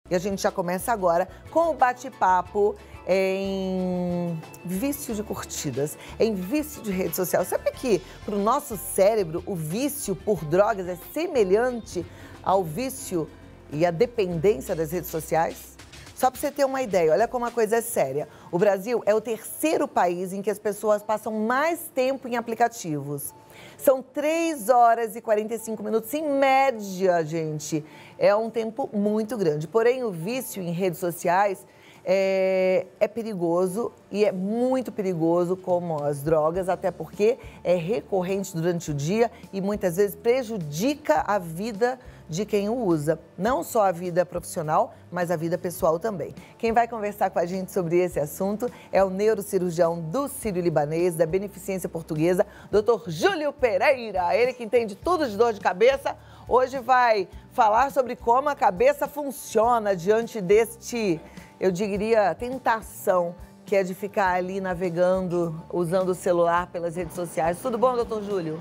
E a gente já começa agora com o bate-papo em vício de curtidas, em vício de rede social. Sabe que para o nosso cérebro o vício por drogas é semelhante ao vício e à dependência das redes sociais? Só para você ter uma ideia, olha como a coisa é séria. O Brasil é o terceiro país em que as pessoas passam mais tempo em aplicativos. São 3 horas e 45 minutos, em média, gente. É um tempo muito grande. Porém, o vício em redes sociais é perigoso e é muito perigoso como as drogas, até porque é recorrente durante o dia e muitas vezes prejudica a vida de quem o usa. Não só a vida profissional, mas a vida pessoal também. Quem vai conversar com a gente sobre esse assunto é o neurocirurgião do Sírio-Libanês, da Beneficência Portuguesa, Dr. Júlio Pereira. Ele que entende tudo de dor de cabeça, hoje vai falar sobre como a cabeça funciona diante deste, eu diria, tentação, que é de ficar ali navegando, usando o celular pelas redes sociais. Tudo bom, doutor Júlio?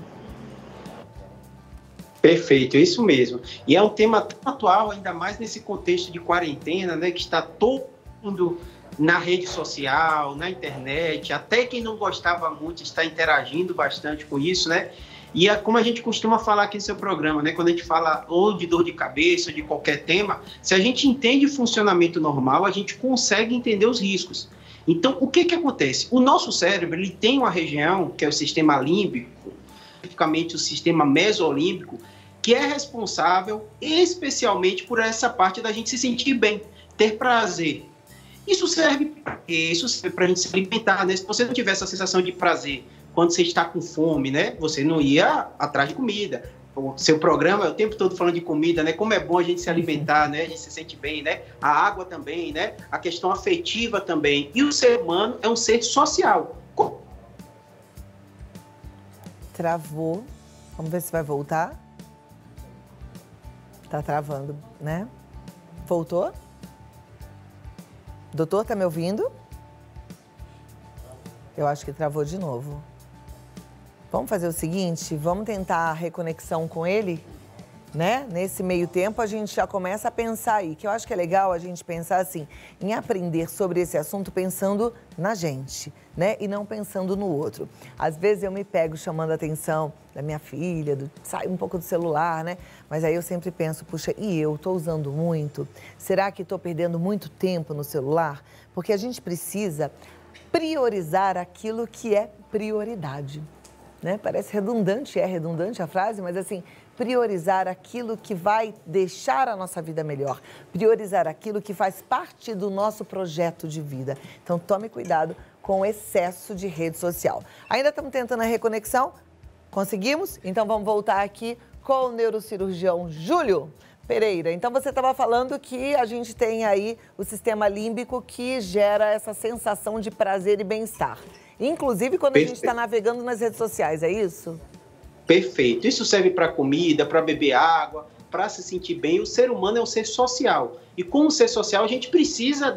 Perfeito, é isso mesmo. E é um tema tão atual, ainda mais nesse contexto de quarentena, né, que está todo mundo na rede social, na internet, até quem não gostava muito está interagindo bastante com isso, né? E como a gente costuma falar aqui no seu programa, né, quando a gente fala ou de dor de cabeça, ou de qualquer tema, se a gente entende o funcionamento normal, a gente consegue entender os riscos. Então, o que acontece? O nosso cérebro, ele tem uma região, que é o sistema límbico, especificamente o sistema mesolímbico, que é responsável especialmente por essa parte da gente se sentir bem, ter prazer. Isso serve para a gente se alimentar, né? Se você não tiver essa sensação de prazer quando você está com fome, né? Você não ia atrás de comida. O seu programa é o tempo todo falando de comida, né? Como é bom a gente se alimentar, né? A gente se sente bem, né? A água também, né? A questão afetiva também. E o ser humano é um ser social. Travou. Vamos ver se vai voltar. Tá travando, né? Voltou? Doutor, tá me ouvindo? Eu acho que travou de novo. Vamos fazer o seguinte, vamos tentar a reconexão com ele, né? Nesse meio tempo a gente já começa a pensar aí, que eu acho que é legal a gente pensar assim, em aprender sobre esse assunto pensando na gente, né? E não pensando no outro. Às vezes eu me pego chamando a atenção da minha filha, sai um pouco do celular, né? Mas aí eu sempre penso, puxa, e eu tô usando muito? Será que estou perdendo muito tempo no celular? Porque a gente precisa priorizar aquilo que é prioridade, né? Parece redundante, é redundante a frase, mas assim, priorizar aquilo que vai deixar a nossa vida melhor, priorizar aquilo que faz parte do nosso projeto de vida. Então, tome cuidado com o excesso de rede social. Ainda estamos tentando a reconexão? Conseguimos? Então, vamos voltar aqui com o neurocirurgião Júlio Pereira. Então, você estava falando que a gente tem aí o sistema límbico que gera essa sensação de prazer e bem-estar. Inclusive quando a gente está navegando nas redes sociais, é isso? Perfeito. Isso serve para comida, para beber água, para se sentir bem. O ser humano é um ser social. E como ser social, a gente precisa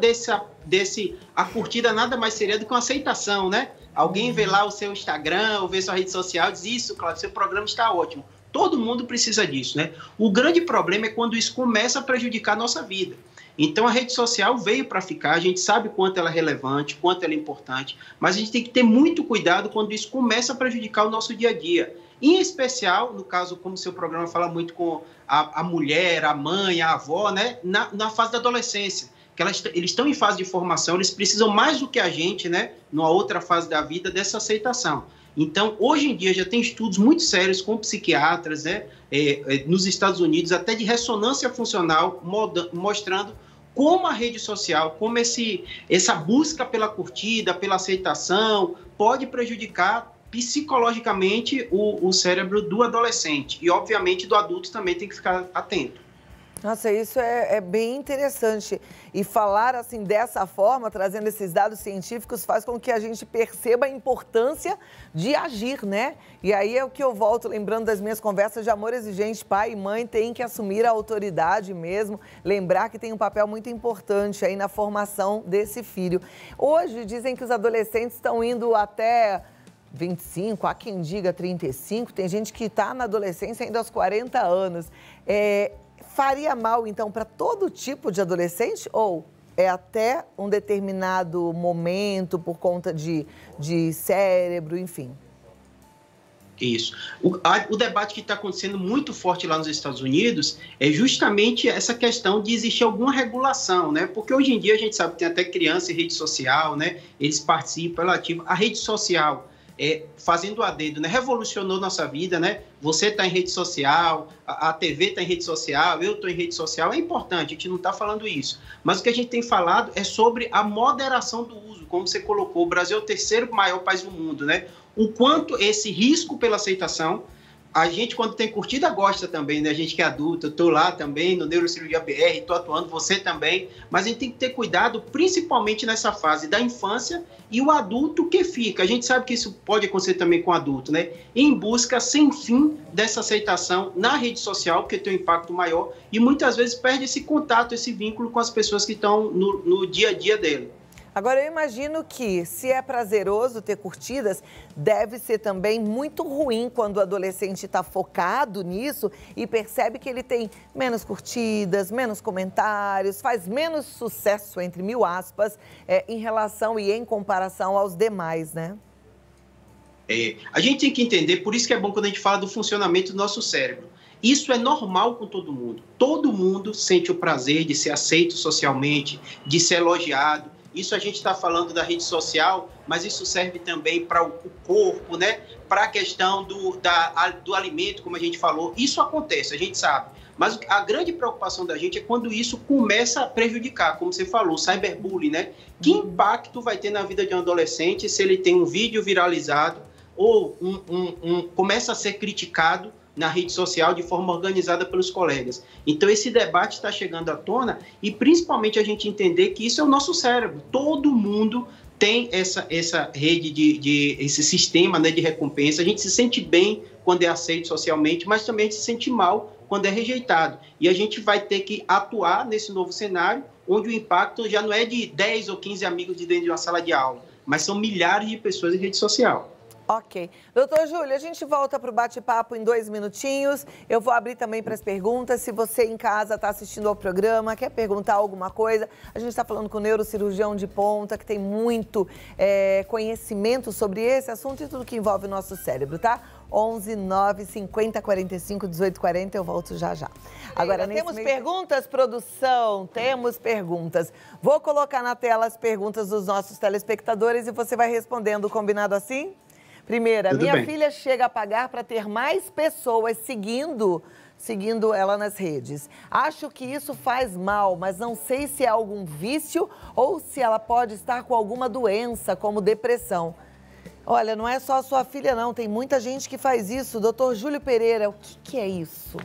a curtida nada mais seria do que uma aceitação, né? Alguém vê lá o seu Instagram ou vê sua rede social e diz, isso, Cláudio, seu programa está ótimo. Todo mundo precisa disso, né? O grande problema é quando isso começa a prejudicar a nossa vida. Então, a rede social veio para ficar, a gente sabe quanto ela é relevante, quanto ela é importante, mas a gente tem que ter muito cuidado quando isso começa a prejudicar o nosso dia a dia. Em especial, no caso, como o seu programa fala muito com a mulher, a mãe, a avó, né? Na fase da adolescência, que eles estão em fase de formação, eles precisam mais do que a gente, né? Numa outra fase da vida, dessa aceitação. Então, hoje em dia, já tem estudos muito sérios com psiquiatras, né? Nos Estados Unidos, até de ressonância funcional, mostrando como a rede social, como essa busca pela curtida, pela aceitação, pode prejudicar psicologicamente o cérebro do adolescente. E, obviamente, do adulto também tem que ficar atento. Nossa, isso é bem interessante. E falar assim dessa forma, trazendo esses dados científicos, faz com que a gente perceba a importância de agir, né? E aí é o que eu volto lembrando das minhas conversas de amor exigente. Pai e mãe têm que assumir a autoridade mesmo, lembrar que tem um papel muito importante aí na formação desse filho. Hoje dizem que os adolescentes estão indo até 25, há quem diga 35, tem gente que está na adolescência ainda aos 40 anos. faria mal, então, para todo tipo de adolescente? Ou é até um determinado momento por conta de cérebro, enfim? Isso. O debate que está acontecendo muito forte lá nos Estados Unidos é justamente essa questão de existir alguma regulação, né? Porque hoje em dia a gente sabe que tem até criança em rede social, né? Eles participam, relativo. A rede social, fazendo a dedo, né? Revolucionou nossa vida, né? Você está em rede social, a TV está em rede social, eu estou em rede social. É importante, a gente não está falando isso. Mas o que a gente tem falado é sobre a moderação do uso. Como você colocou, o Brasil é o terceiro maior país do mundo, né? O quanto esse risco pela aceitação, a gente quando tem curtida gosta também, né? A gente que é adulto, eu estou lá também no Neurocirurgia BR, estou atuando, você também, mas a gente tem que ter cuidado principalmente nessa fase da infância e o adulto que fica. A gente sabe que isso pode acontecer também com o adulto, né? Em busca sem fim dessa aceitação na rede social, porque tem um impacto maior e muitas vezes perde esse contato, esse vínculo com as pessoas que estão no dia a dia dele. Agora, eu imagino que, se é prazeroso ter curtidas, deve ser também muito ruim quando o adolescente está focado nisso e percebe que ele tem menos curtidas, menos comentários, faz menos sucesso, entre mil aspas, em relação e em comparação aos demais, né? A gente tem que entender, por isso que é bom quando a gente fala do funcionamento do nosso cérebro. Isso é normal com todo mundo. Todo mundo sente o prazer de ser aceito socialmente, de ser elogiado. Isso a gente está falando da rede social, mas isso serve também para o corpo, né? Para a questão do alimento, como a gente falou. Isso acontece, a gente sabe. Mas a grande preocupação da gente é quando isso começa a prejudicar, como você falou, cyberbullying, né? Que impacto vai ter na vida de um adolescente se ele tem um vídeo viralizado ou começa a ser criticado na rede social de forma organizada pelos colegas. Então, esse debate está chegando à tona e, principalmente, a gente entender que isso é o nosso cérebro. Todo mundo tem essa rede, esse sistema, né, de recompensa. A gente se sente bem quando é aceito socialmente, mas também se sente mal quando é rejeitado. E a gente vai ter que atuar nesse novo cenário, onde o impacto já não é de 10 ou 15 amigos de dentro de uma sala de aula, mas são milhares de pessoas em rede social. Ok. Doutor Júlio, a gente volta para o bate-papo em 2 minutinhos. Eu vou abrir também para as perguntas. Se você em casa está assistindo ao programa, quer perguntar alguma coisa, a gente está falando com o neurocirurgião de ponta, que tem muito conhecimento sobre esse assunto e tudo que envolve o nosso cérebro, tá? 11 9 50 45 18 40, eu volto já já. Agora, temos perguntas, produção? Temos perguntas. Vou colocar na tela as perguntas dos nossos telespectadores e você vai respondendo, combinado assim? Primeira, minha filha chega a pagar para ter mais pessoas seguindo ela nas redes. Acho que isso faz mal, mas não sei se é algum vício ou se ela pode estar com alguma doença, como depressão. Olha, não é só a sua filha, não. Tem muita gente que faz isso. Doutor Júlio Pereira, o que é isso?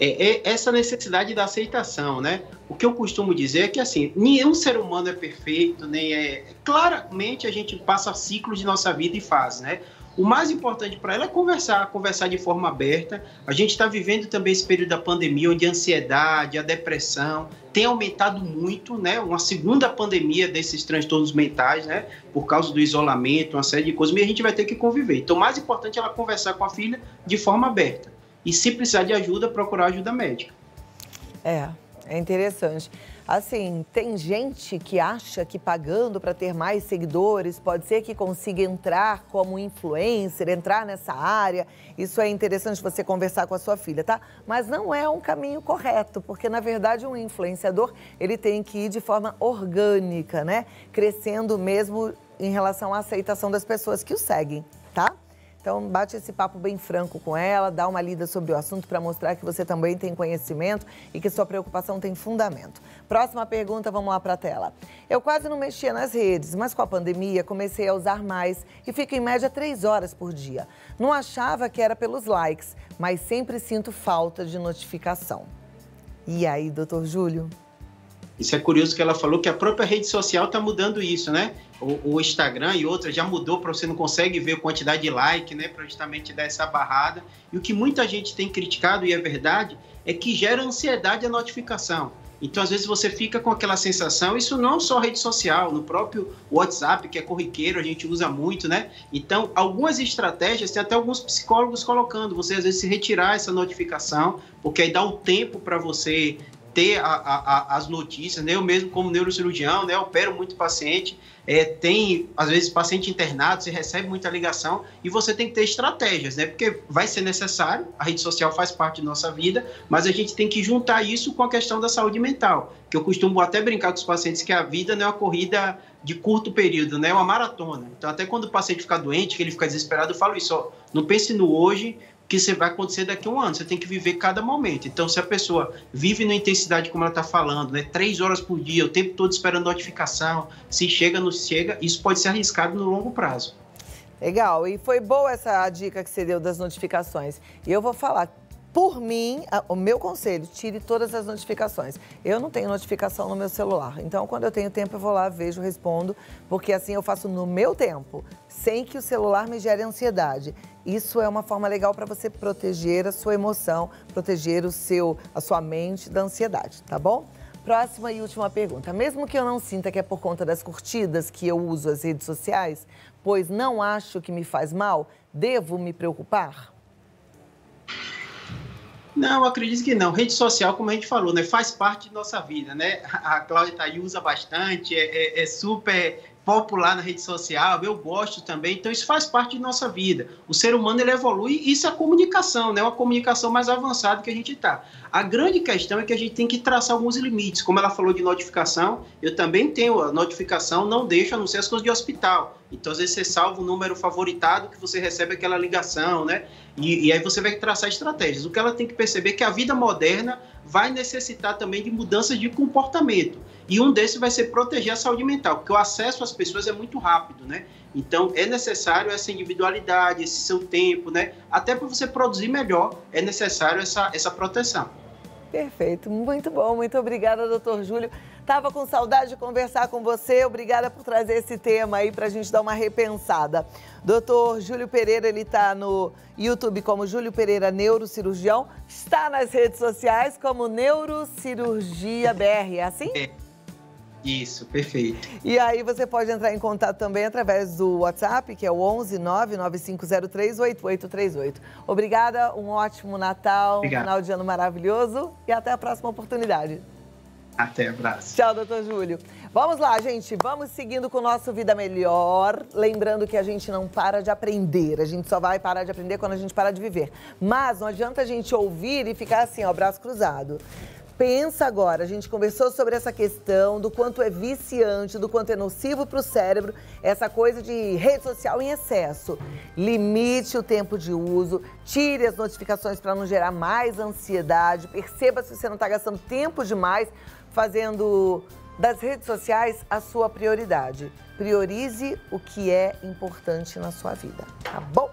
É essa necessidade da aceitação, né? O que eu costumo dizer é que, assim, nenhum ser humano é perfeito, claramente a gente passa ciclos de nossa vida e fase, né? O mais importante para ela é conversar de forma aberta. A gente está vivendo também esse período da pandemia, onde a ansiedade, a depressão tem aumentado muito, né? Uma segunda pandemia desses transtornos mentais, né? Por causa do isolamento, uma série de coisas, e a gente vai ter que conviver. Então, o mais importante é ela conversar com a filha de forma aberta. E se precisar de ajuda, procurar ajuda médica. É interessante. Assim, tem gente que acha que pagando para ter mais seguidores, pode ser que consiga entrar como influencer, entrar nessa área. Isso é interessante você conversar com a sua filha, tá? Mas não é um caminho correto, porque, na verdade, um influenciador, ele tem que ir de forma orgânica, né? Crescendo mesmo em relação à aceitação das pessoas que o seguem, tá? Então, bate esse papo bem franco com ela, dá uma lida sobre o assunto para mostrar que você também tem conhecimento e que sua preocupação tem fundamento. Próxima pergunta, vamos lá para a tela. Eu quase não mexia nas redes, mas com a pandemia comecei a usar mais e fico em média 3 horas por dia. Não achava que era pelos likes, mas sempre sinto falta de notificação. E aí, doutor Júlio? Isso é curioso que ela falou que a própria rede social está mudando isso, né? O Instagram e outras já mudou para você não consegue ver a quantidade de like, né? Para justamente dar essa barrada. E o que muita gente tem criticado, e é verdade, é que gera ansiedade a notificação. Então, às vezes, você fica com aquela sensação, isso não só rede social, no próprio WhatsApp, que é corriqueiro, a gente usa muito, né? Então, algumas estratégias, tem até alguns psicólogos colocando, você às vezes se retirar essa notificação, porque aí dá um tempo para você ter as notícias, né? Eu mesmo como neurocirurgião, né, opero muito paciente, tem às vezes paciente internado, você recebe muita ligação e você tem que ter estratégias, né? Porque vai ser necessário, a rede social faz parte da nossa vida, mas a gente tem que juntar isso com a questão da saúde mental, que eu costumo até brincar com os pacientes que a vida não é uma corrida de curto período, né? É uma maratona. Então até quando o paciente fica doente, que ele fica desesperado, eu falo isso, ó, não pense no hoje, que você vai acontecer daqui a um ano, você tem que viver cada momento. Então, se a pessoa vive na intensidade como ela está falando, né, 3 horas por dia, o tempo todo esperando notificação, se chega, não chega, isso pode ser arriscado no longo prazo. Legal, e foi boa essa dica que você deu das notificações. E eu vou falar, por mim, o meu conselho, tire todas as notificações. Eu não tenho notificação no meu celular, então quando eu tenho tempo eu vou lá, vejo, respondo, porque assim eu faço no meu tempo, sem que o celular me gere ansiedade. Isso é uma forma legal para você proteger a sua emoção, proteger a sua mente da ansiedade, tá bom? Próxima e última pergunta. Mesmo que eu não sinta que é por conta das curtidas que eu uso as redes sociais, pois não acho que me faz mal, devo me preocupar? Não, acredito que não. Rede social, como a gente falou, né, faz parte de nossa vida, né? A Cláudia tá aí, usa bastante, é super popular na rede social, eu gosto também, então isso faz parte de nossa vida. O ser humano, ele evolui, e isso é comunicação, né? Uma comunicação mais avançada que a gente está. A grande questão é que a gente tem que traçar alguns limites. Como ela falou de notificação, eu também tenho a notificação, não deixa, a não ser as coisas de hospital. Então, às vezes, você salva o número favoritado que você recebe aquela ligação, né? E aí você vai traçar estratégias. O que ela tem que perceber é que a vida moderna vai necessitar também de mudanças de comportamento. E um desses vai ser proteger a saúde mental, porque o acesso às pessoas é muito rápido, né? Então, é necessário essa individualidade, esse seu tempo, né? Até para você produzir melhor, é necessário essa proteção. Perfeito, muito bom, muito obrigada, doutor Júlio. Tava com saudade de conversar com você, obrigada por trazer esse tema aí pra gente dar uma repensada. Doutor Júlio Pereira, ele tá no YouTube como Júlio Pereira Neurocirurgião, está nas redes sociais como Neurocirurgia BR, é assim? Isso, perfeito. E aí você pode entrar em contato também através do WhatsApp, que é o 11 99503 8838. Obrigada, um ótimo Natal, Obrigado. Final de ano maravilhoso e até a próxima oportunidade. Até, abraço. Tchau, doutor Júlio. Vamos lá, gente, vamos seguindo com o nosso Vida Melhor. Lembrando que a gente não para de aprender, a gente só vai parar de aprender quando a gente parar de viver. Mas não adianta a gente ouvir e ficar assim, ó, braço cruzado. Pensa agora, a gente conversou sobre essa questão do quanto é viciante, do quanto é nocivo para o cérebro, essa coisa de rede social em excesso. Limite o tempo de uso, tire as notificações para não gerar mais ansiedade, perceba se você não está gastando tempo demais fazendo das redes sociais a sua prioridade. Priorize o que é importante na sua vida, tá bom?